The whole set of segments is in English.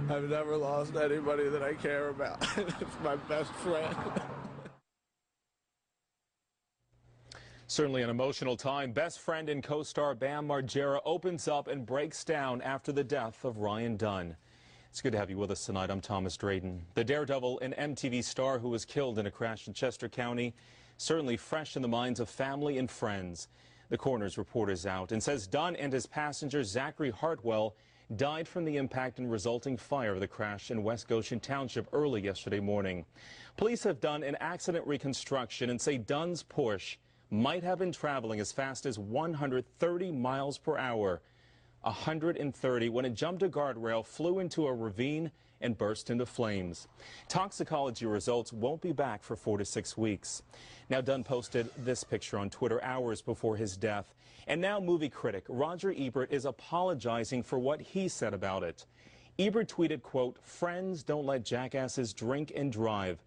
I've never lost anybody that I care about. It's my best friend. Certainly an emotional time. Best friend and co-star Bam Margera opens up and breaks down after the death of Ryan Dunn. It's good to have you with us tonight. I'm Thomas Drayton. The daredevil and MTV star who was killed in a crash in Chester County, certainly fresh in the minds of family and friends. The coroner's report is out and says Dunn and his passenger Zachary Hartwell died from the impact and resulting fire of the crash in West Goshen Township early yesterday morning. Police have done an accident reconstruction and say Dunn's Porsche might have been traveling as fast as 130 miles per hour. 130 when it jumped a guardrail, flew into a ravine, and burst into flames. Toxicology results won't be back for 4 to 6 weeks. Now, Dunn posted this picture on Twitter hours before his death. And now movie critic Roger Ebert is apologizing for what he said about it. Ebert tweeted, quote, "Friends don't let jackasses drink and drive."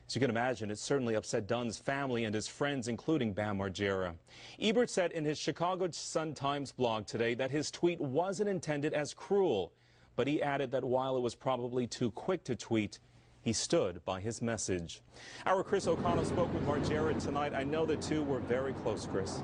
As you can imagine, it certainly upset Dunn's family and his friends, including Bam Margera. Ebert said in his Chicago Sun-Times blog today that his tweet wasn't intended as cruel, but he added that while it was probably too quick to tweet, he stood by his message. Our Chris O'Connell spoke with Margera tonight. I know the two were very close, Chris.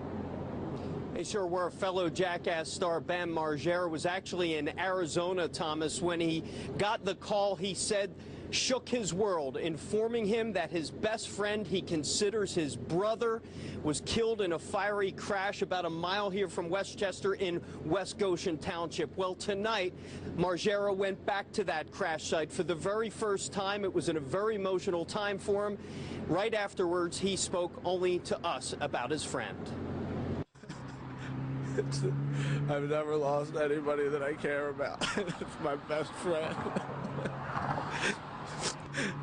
They sure were. Fellow Jackass star Bam Margera was actually in Arizona, Thomas, when he got the call. He said shook his world, informing him that his best friend he considers his brother was killed in a fiery crash about a mile here from Westchester in West Goshen Township. Well, tonight, Margera went back to that crash site for the very first time. It was a very emotional time for him. Right afterwards, he spoke only to us about his friend. I've never lost anybody that I care about. It's my best friend.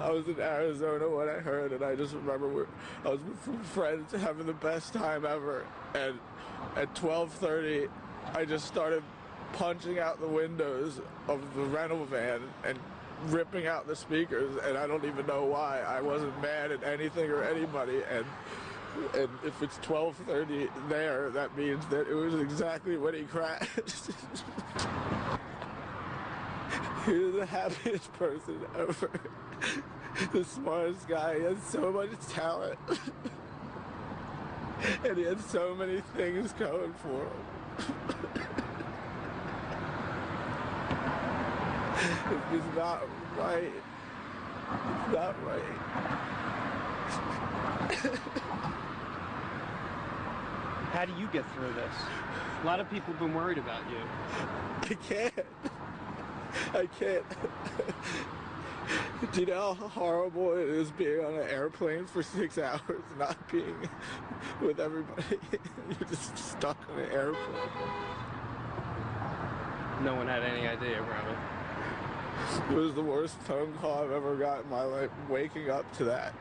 I was in Arizona when I heard, and I just remember I was with friends having the best time ever, and at 12:30 I just started punching out the windows of the rental van and ripping out the speakers, and I don't even know why. I wasn't mad at anything or anybody, and if it's 12:30 there, that means that it was exactly when he crashed. He was the happiest person ever. The smartest guy. He had so much talent. And he had so many things going for him. It's not right. It's not right. How do you get through this? A lot of people have been worried about you. I can't. I can't. Do you know how horrible it is being on an airplane for 6 hours, not being with everybody? You're just stuck on an airplane. No one had any idea about it. It was the worst phone call I've ever got in my life, waking up to that.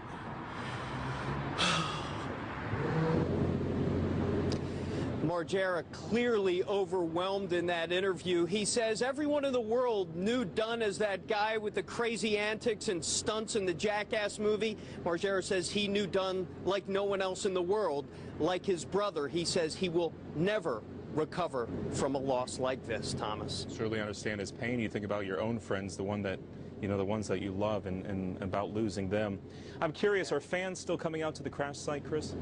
Margera clearly overwhelmed in that interview. He says everyone in the world knew Dunn as that guy with the crazy antics and stunts in the Jackass movie. Margera says he knew Dunn like no one else in the world, like his brother. He says he will never recover from a loss like this, Thomas. Certainly understand his pain. You think about your own friends, the ones that you love, and about losing them. I'm curious, are fans still coming out to the crash site, Chris?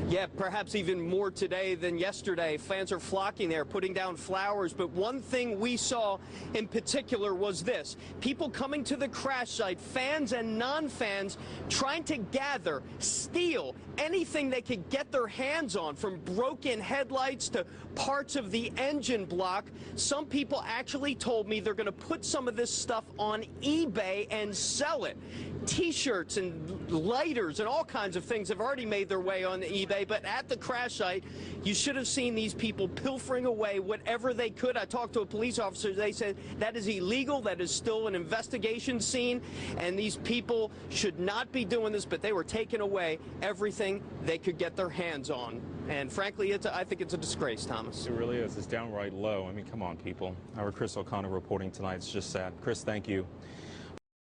Yeah, perhaps even more today than yesterday. Fans are flocking there, putting down flowers. But one thing we saw in particular was this. People coming to the crash site, fans and non-fans, trying to gather, steal anything they could get their hands on, from broken headlights to parts of the engine block. Some people actually told me they're going to put some of this stuff on eBay and sell it. T-shirts and lighters and all kinds of things have already made their way on eBay, but at the crash site, you should have seen these people pilfering away whatever they could. I talked to a police officer. They said that is illegal. That is still an investigation scene, and these people should not be doing this, but they were taking away everything they could get their hands on. And frankly, I think it's a disgrace, Thomas. It really is. It's downright low. I mean, come on, people. Our Chris O'Connell reporting tonight. It's just sad. Chris, thank you.